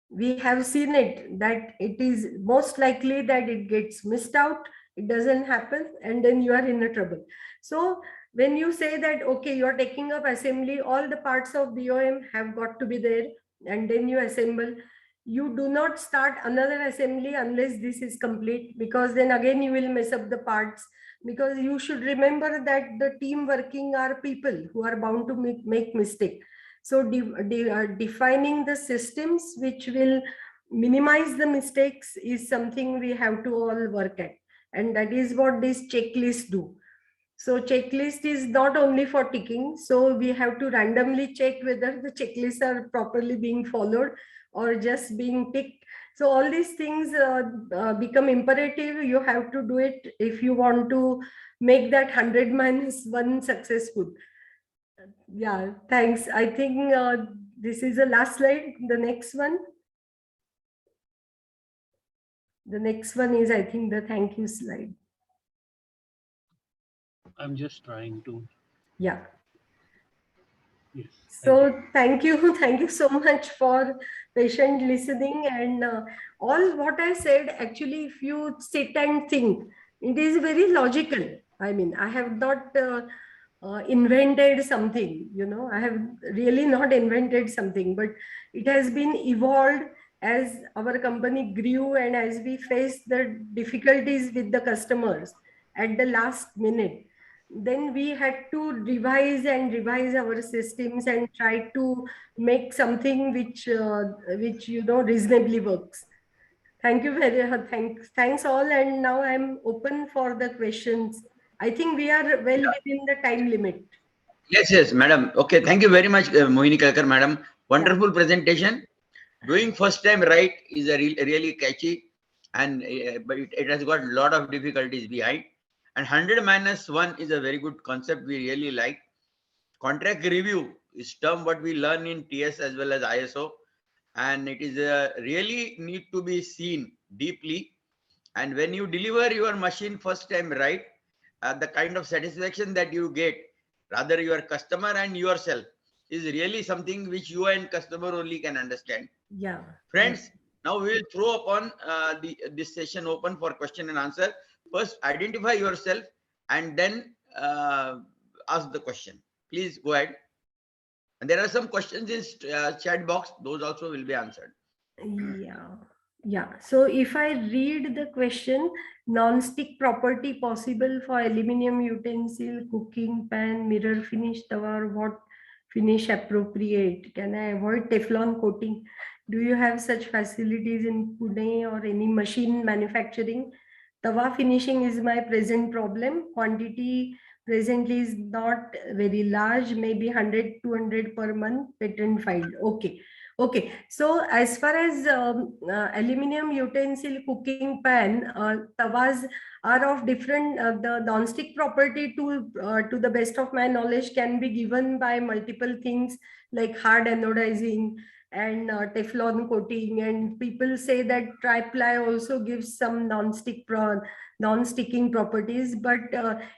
S4: We have seen it, that it is most likely that it gets missed out, it doesn't happen, and then you are in a trouble. So when you say that, okay, you are taking up assembly, all the parts of BOM have got to be there, and then you assemble. You do not start another assembly unless this is complete, because then again you will mess up the parts. Because you should remember that the team working are people who are bound to make mistake. So defining the systems which will minimize the mistakes is something we have to all work at. And that is what these checklists do. So checklist is not only for ticking. So we have to randomly check whether the checklists are properly being followed or just being ticked. So all these things become imperative. You have to do it if you want to make that 100 minus 1 successful. Yeah, thanks. I think this is the last slide. The next one. The next one is, I think, the thank you slide.
S5: I'm just trying to,
S4: Yeah.
S5: yes.
S4: So thank you. Thank you so much for patient listening. And all what I said, actually, if you sit and think, it is very logical. I mean, I have not invented something, I have really not invented something, but it has been evolved as our company grew and as we faced the difficulties with the customers at the last minute. Then we had to revise our systems and try to make something which reasonably works. Thank you very much. Thanks all. And now I'm open for the questions. I think we are well within the time limit.
S1: Yes, madam. Okay, thank you very much, Mohini Kelkar, madam. Wonderful presentation. Doing first time right is a really catchy, and but it has got a lot of difficulties behind. And 100-1 is a very good concept. We really like. Contract review is term what we learn in TS as well as ISO, and it is really need to be seen deeply. And when you deliver your machine first time right, the kind of satisfaction that you get, rather your customer and yourself, is really something which you and customer only can understand.
S4: Yeah.
S1: Friends, now we will throw upon this session open for question and answer. First, identify yourself and then ask the question. Please go ahead. And there are some questions in chat box. Those also will be answered.
S4: Yeah. So if I read the question, non-stick property possible for aluminum utensil, cooking pan, mirror finish tawa, what finish appropriate? Can I avoid Teflon coating? Do you have such facilities in Pune or any machine manufacturing? Tawa finishing is my present problem. Quantity presently is not very large, maybe 100-200 per month, patent filed. Okay, so as far as aluminum utensil cooking pan, tawas are of different, the non-stick property to the best of my knowledge can be given by multiple things like hard anodizing and Teflon coating, and people say that tri-ply also gives some non-sticking properties, but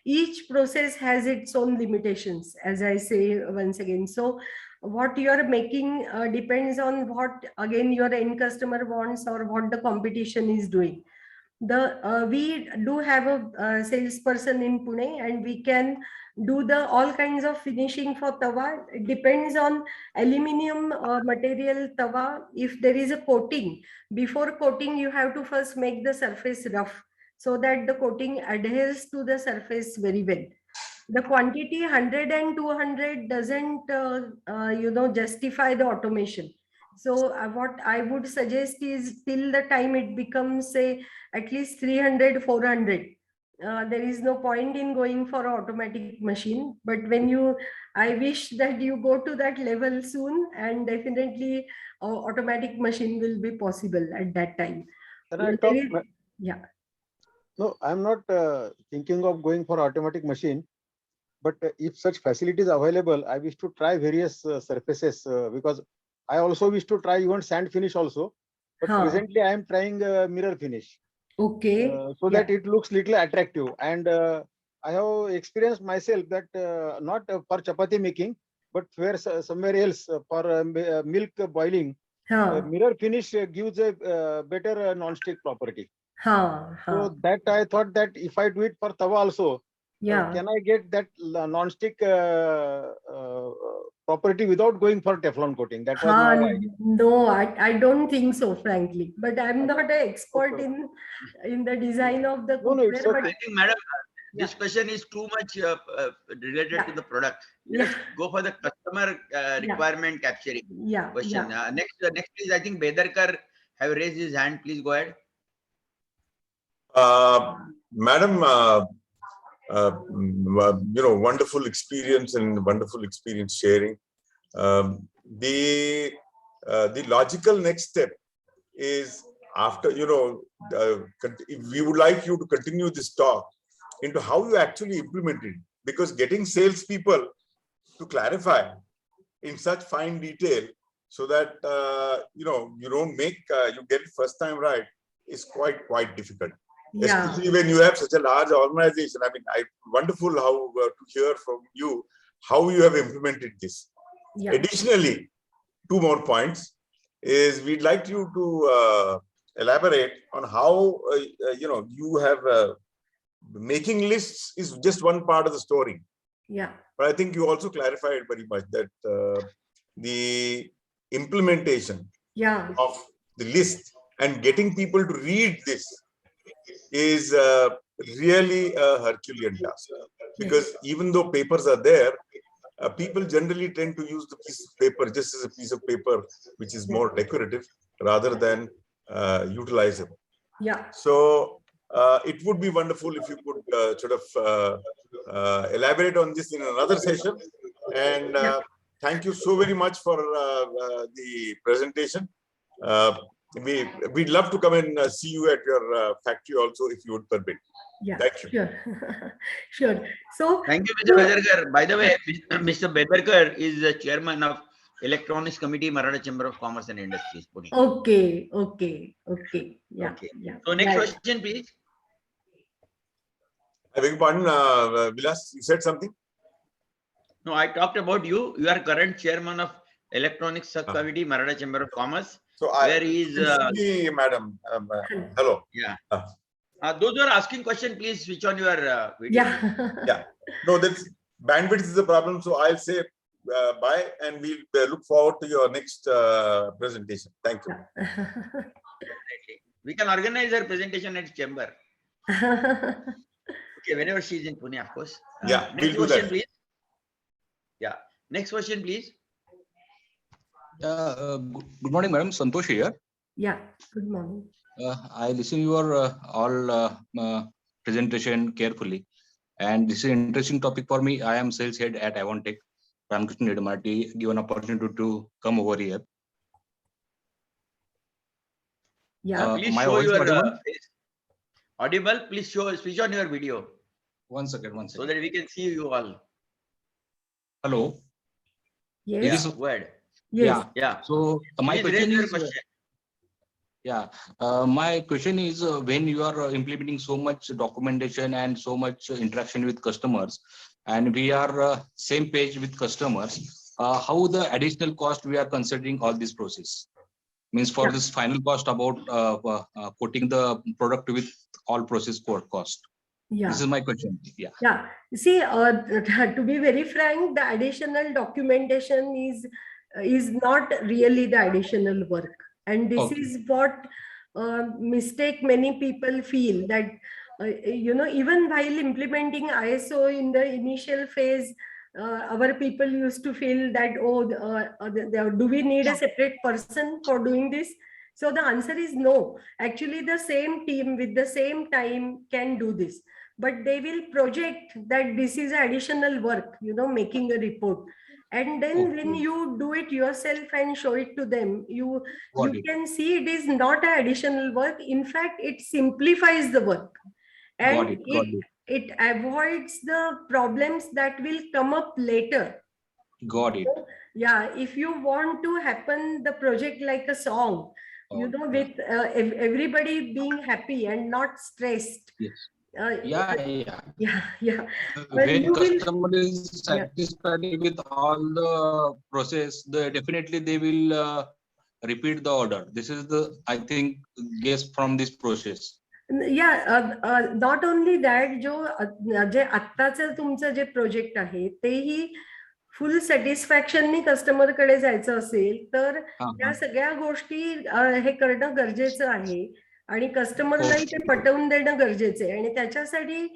S4: each process has its own limitations, as I say once again. So what you are making depends on what again your end customer wants or what the competition is doing. We do have a salesperson in Pune, and we can do the all kinds of finishing for tawa. It depends on aluminum material tawa. If there is a coating, before coating you have to first make the surface rough so that the coating adheres to the surface very well. The quantity 100 and 200 doesn't justify the automation. So what I would suggest is, till the time it becomes, say, at least 300-400, there is no point in going for an automatic machine. But I wish that you go to that level soon, and definitely automatic machine will be possible at that time.
S6: Can I talk?
S4: Yeah.
S6: No, I'm not thinking of going for automatic machine. But if such facilities available, I wish to try various surfaces because I also wish to try even sand finish also. But presently I am trying mirror finish.
S4: Okay.
S6: So that it looks little attractive. And I have experienced myself that not for chapati making, but where somewhere else for milk boiling, mirror finish gives a better non-stick property. So that I thought that if I do it for tawa also, can I get that non-stick property without going for Teflon coating? That was my idea.
S4: No, I don't think so, frankly. But I'm not an expert in the design of the cookware.
S6: No, it's okay.
S1: I think, madam, this question is too much related to the product. Let's go for the customer requirement capturing question. Next, please. I think Bedarkar have raised his hand. Please go ahead.
S7: Madam, wonderful experience and wonderful experience sharing. The logical next step is, after, we would like you to continue this talk into how you actually implement it, because getting salespeople to clarify in such fine detail so that you don't make you get it first time right, is quite difficult.
S4: Yeah.
S7: Especially when you have such a large organization. I mean, wonderful how to hear from you how you have implemented this.
S4: Yeah.
S7: Additionally, 2 more points is we'd like you to elaborate on how you have making lists is just one part of the story.
S4: Yeah.
S7: But I think you also clarified very much that the implementation of the list and getting people to read this is really a Herculean task. Because even though papers are there, people generally tend to use the piece of paper just as a piece of paper, which is more decorative rather than utilizable.
S4: Yeah.
S7: So it would be wonderful if you could sort of elaborate on this in another session. And thank you so very much for the presentation. We'd love to come and see you at your factory also, if you would permit.
S4: Yeah.
S7: Thank you.
S4: Sure. Sure. So
S1: Thank you, Mr. Bedarkar. By the way, Mr. Bedarkar is the chairman of Electronics Committee, Maratha Chamber of Commerce and Industries, Pune.
S4: okay. Yeah.
S1: Okay.
S4: Yeah.
S1: So next
S4: Right.
S1: question, please.
S7: I beg your pardon, Vilas, you said something?
S1: No, I talked about you. You are current chairman of Electronics Subcommittee, Maratha Chamber of Commerce.
S7: So
S1: Where is
S7: madam. Hello.
S1: Yeah. Those who are asking question, please switch on your video.
S4: Yeah.
S7: No, that's bandwidth is the problem. So I'll say bye, and we'll look forward to your next presentation. Thank you.
S1: Definitely. We can organize her presentation at chamber. Okay, whenever she is in Pune, of course.
S7: Yeah,
S1: Next
S7: we'll do
S1: question,
S7: that.
S1: please. Yeah. Next question, please.
S8: Good morning, madam. Santosh here.
S4: Yeah. Good morning.
S8: I listen your all presentation carefully, and this is an interesting topic for me. I am sales head at Untitled Chapter. Given opportunity to come over here.
S4: Yeah.
S1: Please
S8: my
S1: show
S8: voice
S1: your
S8: audible?
S1: face. Audible. Please switch on your video.
S8: One second.
S1: So that we can see you all.
S8: Hello.
S4: Yes.
S8: Yes.
S1: Yeah, word.
S4: Yes.
S1: Yeah.
S8: So my
S1: Please raise
S8: question
S1: your
S8: is.
S1: question.
S8: My question is when you are implementing so much documentation and so much interaction with customers, and we are same page with customers, how the additional cost we are considering all this process means for this final cost about putting the product with all process code cost.
S4: Yeah.
S8: This is my question. Yeah.
S4: Yeah. See, to be very frank, the additional documentation is not really the additional work. And this is what mistake many people feel that, even while implementing ISO in the initial phase, our people used to feel that, do we need a separate person for doing this? So the answer is no. Actually, the same team with the same time can do this. But they will project that this is additional work, making a report. And then when you do it yourself and show it to them, you can see it is not an additional work. In fact, it simplifies the work. And it avoids the problems that will come up later.
S8: Got it.
S4: Yeah, if you want to happen the project like a song, with everybody being happy and not stressed.
S8: Yes.
S4: Yeah.
S8: When customer is satisfied with all the process, definitely they will repeat the order. This is the, I think, guess from this process.
S4: Not only that, जे आत्ताचं तुमचं जे project आहे तेही full सॅटिस्फॅक्शननी customer कडे जायचं असेल तर या सगळ्या गोष्टी हे करणं गरजेचं आहे आणि कस्टमरलाही ते पटवून देणं गरजेचं आहे आणि त्याच्यासाठी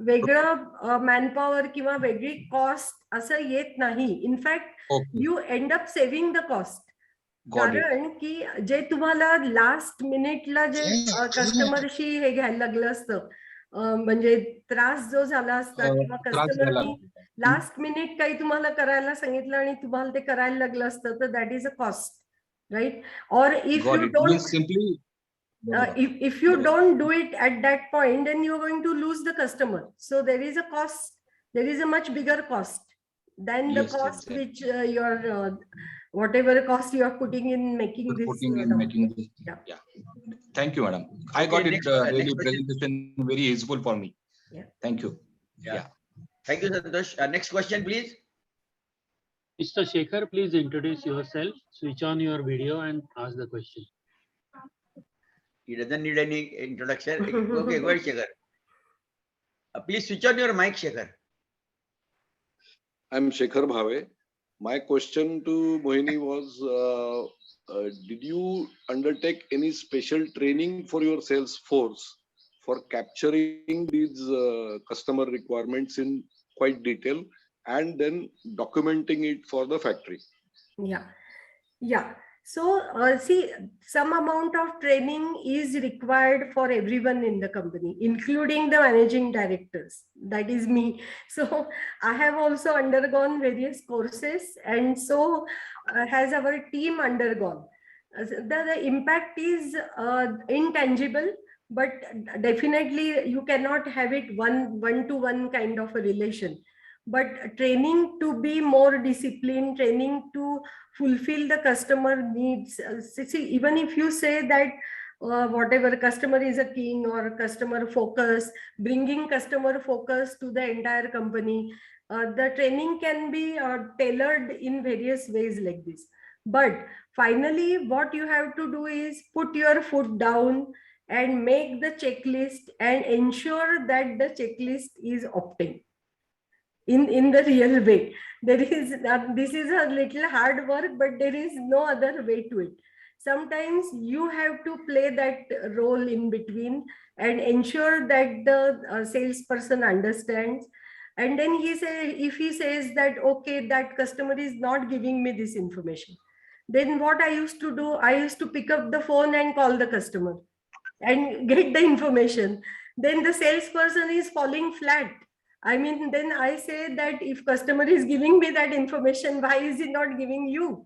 S4: वेगळं मॅनपॉवर किंवा वेगळी कॉस्ट असं येत नाही. In fact you and up saving the cost. कारण की जे तुम्हाला लास्ट मिनिटला जे कस्टमरशी हे घ्यायला लागलं असतं, म्हणजे त्रास जो झाला असता किंवा कस्टमरनी लास्ट मिनिट काही तुम्हाला करायला सांगितलं आणि तुम्हाला ते करायला लागलं असतं तर that is a cost, right? और if you don't simply if you don't do it at that point, then you're going to lose the customer. So there is a cost, there is a much bigger cost than the cost which you're whatever cost you are putting in making this.
S8: Yeah. Thank you, madam. I
S1: Okay,
S8: got it.
S1: next
S8: Really,
S1: question.
S8: presentation very useful for me.
S4: Yeah.
S8: Thank you.
S1: Yeah. Thank you, Santosh. Next question, please.
S5: Mr. Shekhar, please introduce yourself, switch on your video and ask the question.
S1: He doesn't need any introduction. Okay, go ahead, Shekhar. Please switch on your mic, Shekhar.
S3: I'm Shekhar Bhave. My question to Mohini was, did you undertake any special training for your sales force for capturing these customer requirements in quite detail and then documenting it for the factory?
S4: Yeah. Yeah. So, see, some amount of training is required for everyone in the company, including the managing directors. That is me. So, I have also undergone various courses, and so has our team undergone. The impact is intangible, but definitely you cannot have it one-to-one kind of a relation. But training to be more disciplined, training to fulfill the customer needs. See, even if you say that whatever customer is a king or customer focus, bringing customer focus to the entire company, the training can be tailored in various ways like this. But finally, what you have to do is put your foot down and make the checklist and ensure that the checklist is obtained in the real way. There is this is a little hard work, but there is no other way to it. Sometimes you have to play that role in between and ensure that the salesperson understands. And then if he says that, okay, that customer is not giving me this information, then what I used to do, I used to pick up the phone and call the customer and get the information. Then the salesperson is falling flat. I mean, then I say that if customer is giving me that information, why is he not giving you?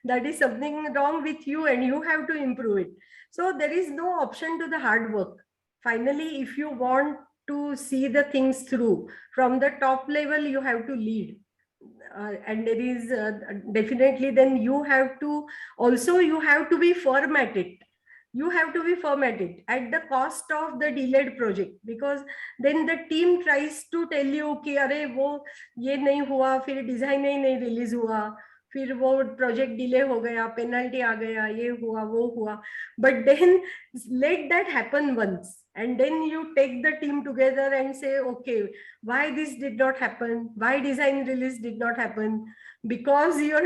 S4: That is something wrong with you and you have to improve it. So there is no option to the hard work. Finally, if you want to see the things through from the top level, you have to lead. And there is definitely then you have to also you have to be formatted. You have to be formatted at the cost of the delayed project, because then the team tries to tell you कि अरे वो ये नहीं हुआ, फिर design नहीं release हुआ, फिर वो प्रोजेक्ट डिले हो गया, पेनल्टी आ गया, ये हुआ वो हुआ. But then let that happen once, and then you take the team together and say, okay, why this did not happen, why design release did not happen, because your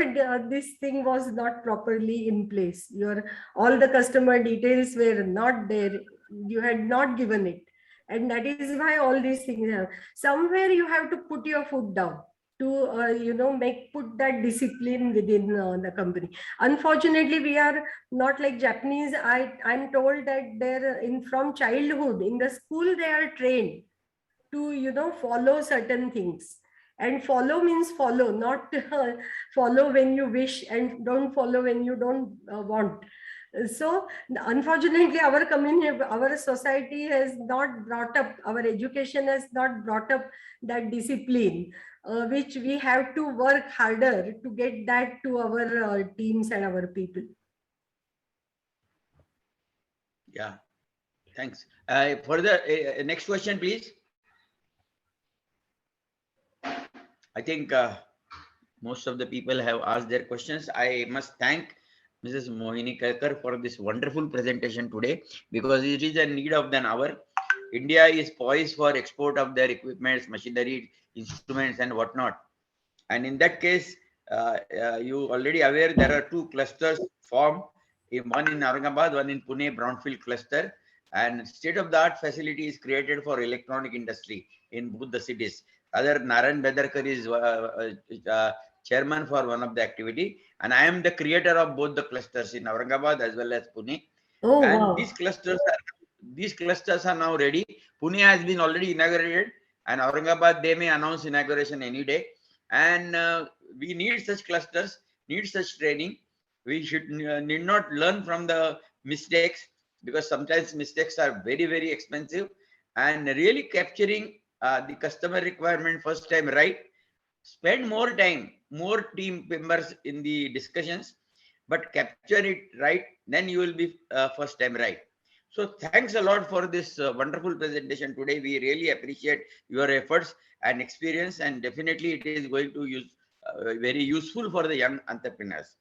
S4: this thing was not properly in place, your all the customer details were not there, you had not given it, and that is why all these things are. Somewhere you have to put your foot down to put that discipline within the company. Unfortunately, we are not like Japanese. I'm told that they're from childhood in the school they are trained to follow certain things. And follow means follow, not follow when you wish, and don't follow when you don't want. So unfortunately, our community, our society has not brought up, our education has not brought up that discipline, which we have to work harder to get that to our teams and our people.
S1: Yeah, thanks. For the next question, please. I think most of the people have asked their questions. I must thank Mrs. Mohini Kelkar for this wonderful presentation today, because it is a need of the hour. India is poised for export of their equipments, machinery, instruments, and whatnot. And in that case, you already aware there are two clusters formed, one in Aurangabad, one in Pune, brownfield cluster, and state-of-the-art facility is created for electronic industry in both the cities. Other Narayan Bedarkar is chairman for one of the activity, and I am the creator of both the clusters in Aurangabad as well as Pune.
S4: Oh,
S1: and
S4: wow.
S1: these clusters are now ready. Pune has been already inaugurated, and Aurangabad, they may announce inauguration any day. And we need such clusters, need such training. We should need not learn from the mistakes, because sometimes mistakes are very, very expensive. And really capturing the customer requirement first time right. Spend more time, more team members in the discussions, but capture it right, then you will be first time right. So thanks a lot for this wonderful presentation today. We really appreciate your efforts and experience, and definitely it is going to use very useful for the young entrepreneurs.